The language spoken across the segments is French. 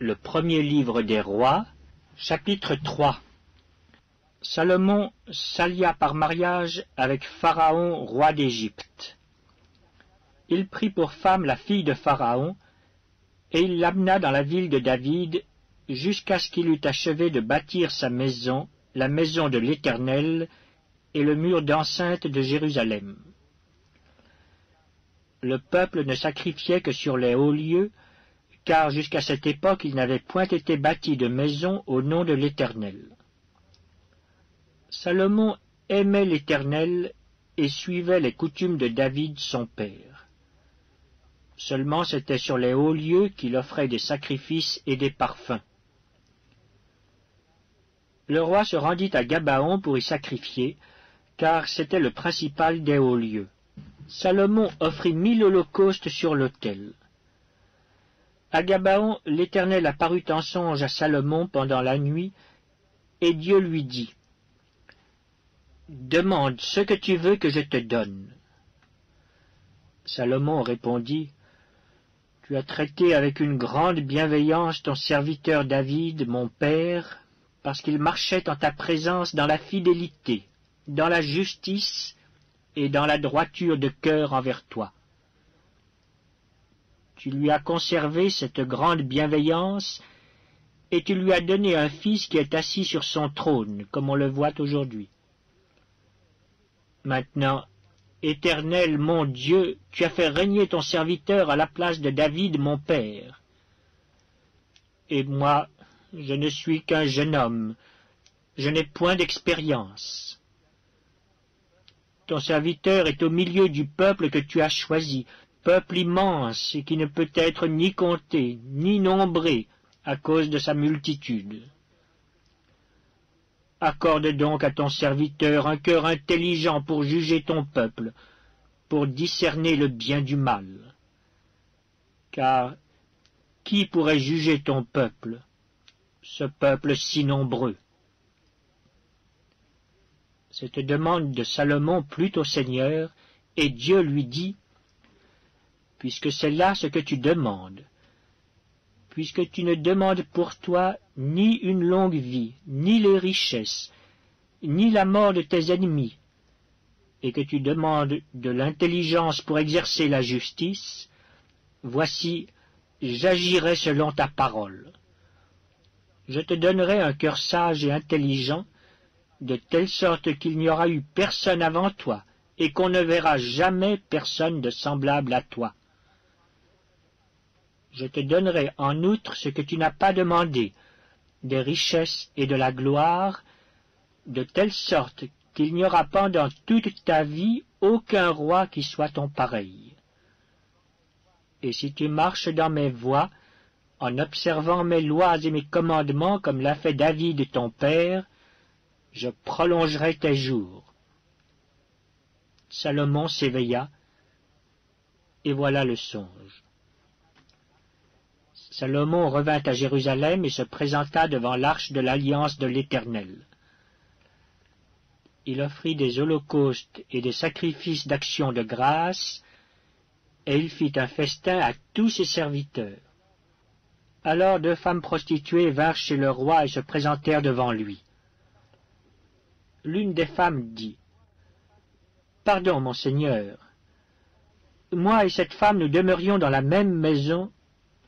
Le premier livre des rois, chapitre 3. Salomon s'allia par mariage avec Pharaon, roi d'Égypte. Il prit pour femme la fille de Pharaon, et il l'amena dans la ville de David, jusqu'à ce qu'il eût achevé de bâtir sa maison, la maison de l'Éternel, et le mur d'enceinte de Jérusalem. Le peuple ne sacrifiait que sur les hauts lieux, car jusqu'à cette époque il n'avait point été bâti de maison au nom de l'Éternel. Salomon aimait l'Éternel et suivait les coutumes de David son père. Seulement c'était sur les hauts lieux qu'il offrait des sacrifices et des parfums. Le roi se rendit à Gabaon pour y sacrifier, car c'était le principal des hauts lieux. Salomon offrit 1000 holocaustes sur l'autel. À Gabaon, l'Éternel apparut en songe à Salomon pendant la nuit, et Dieu lui dit, « Demande ce que tu veux que je te donne. » Salomon répondit, « Tu as traité avec une grande bienveillance ton serviteur David, mon père, parce qu'il marchait en ta présence dans la fidélité, dans la justice et dans la droiture de cœur envers toi. Tu lui as conservé cette grande bienveillance, et tu lui as donné un fils qui est assis sur son trône, comme on le voit aujourd'hui. Maintenant, Éternel, mon Dieu, tu as fait régner ton serviteur à la place de David, mon père. Et moi, je ne suis qu'un jeune homme, je n'ai point d'expérience. Ton serviteur est au milieu du peuple que tu as choisi, peuple immense et qui ne peut être ni compté, ni nombré à cause de sa multitude. Accorde donc à ton serviteur un cœur intelligent pour juger ton peuple, pour discerner le bien du mal. Car qui pourrait juger ton peuple, ce peuple si nombreux? Cette demande de Salomon plut au Seigneur, et Dieu lui dit, « Puisque c'est là ce que tu demandes, puisque tu ne demandes pour toi ni une longue vie, ni les richesses, ni la mort de tes ennemis, et que tu demandes de l'intelligence pour exercer la justice, voici, j'agirai selon ta parole. Je te donnerai un cœur sage et intelligent, de telle sorte qu'il n'y aura eu personne avant toi, et qu'on ne verra jamais personne de semblable à toi. Je te donnerai en outre ce que tu n'as pas demandé, des richesses et de la gloire, de telle sorte qu'il n'y aura pendant toute ta vie aucun roi qui soit ton pareil. Et si tu marches dans mes voies, en observant mes lois et mes commandements comme l'a fait David ton père, je prolongerai tes jours. » Salomon s'éveilla, et voilà le songe. Salomon revint à Jérusalem et se présenta devant l'arche de l'alliance de l'Éternel. Il offrit des holocaustes et des sacrifices d'action de grâce, et il fit un festin à tous ses serviteurs. Alors 2 femmes prostituées vinrent chez le roi et se présentèrent devant lui. L'une des femmes dit, « Pardon, mon Seigneur, moi et cette femme nous demeurions dans la même maison,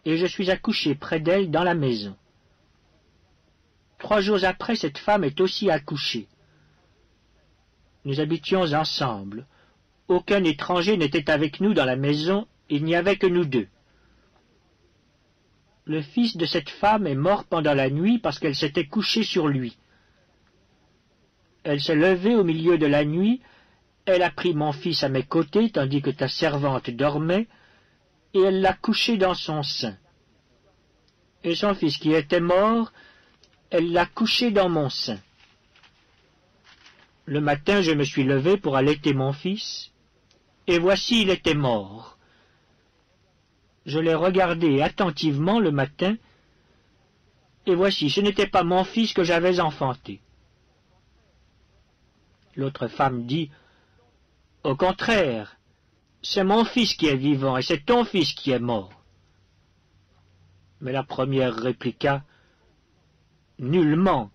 et je suis accouché près d'elle dans la maison. 3 jours après, cette femme est aussi accouchée. Nous habitions ensemble. Aucun étranger n'était avec nous dans la maison, il n'y avait que nous 2. Le fils de cette femme est mort pendant la nuit parce qu'elle s'était couchée sur lui. Elle s'est levée au milieu de la nuit, elle a pris mon fils à mes côtés tandis que ta servante dormait, et elle l'a couché dans son sein. Et son fils qui était mort, elle l'a couché dans mon sein. Le matin, je me suis levé pour allaiter mon fils, et voici, il était mort. Je l'ai regardé attentivement le matin, et voici, ce n'était pas mon fils que j'avais enfanté. » L'autre femme dit, « Au contraire, c'est mon fils qui est vivant, et c'est ton fils qui est mort. » Mais la première répliqua, « Nullement,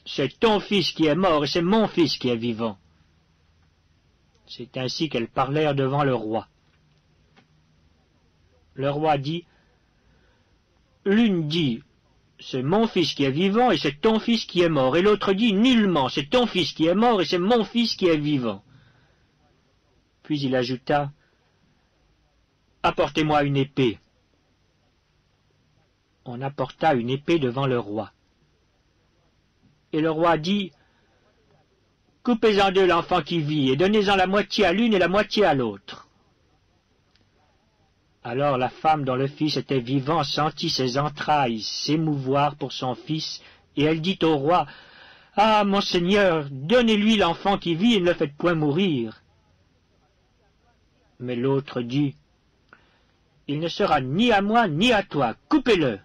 c'est ton fils qui est mort et c'est mon fils qui est vivant. » C'est ainsi qu'elles parlèrent devant le roi. Le roi dit, « L'une dit, c'est mon fils qui est vivant et c'est ton fils qui est mort. Et l'autre dit, nullement, c'est ton fils qui est mort et c'est mon fils qui est vivant. » Puis il ajouta, « Apportez-moi une épée. » On apporta une épée devant le roi. Et le roi dit, « Coupez en deux l'enfant qui vit et donnez-en la moitié à l'une et la moitié à l'autre. » Alors la femme dont le fils était vivant sentit ses entrailles s'émouvoir pour son fils, et elle dit au roi, « Ah, mon seigneur, donnez-lui l'enfant qui vit et ne le faites point mourir. » Mais l'autre dit, « Il ne sera ni à moi ni à toi, coupez-le. »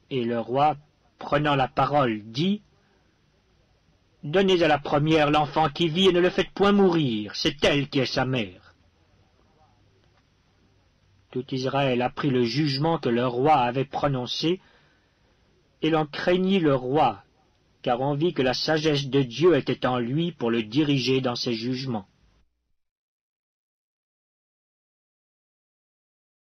Et le roi, prenant la parole, dit, « Donnez à la première l'enfant qui vit et ne le faites point mourir, c'est elle qui est sa mère. » Tout Israël apprit le jugement que le roi avait prononcé, et l'on craignit le roi, car on vit que la sagesse de Dieu était en lui pour le diriger dans ses jugements.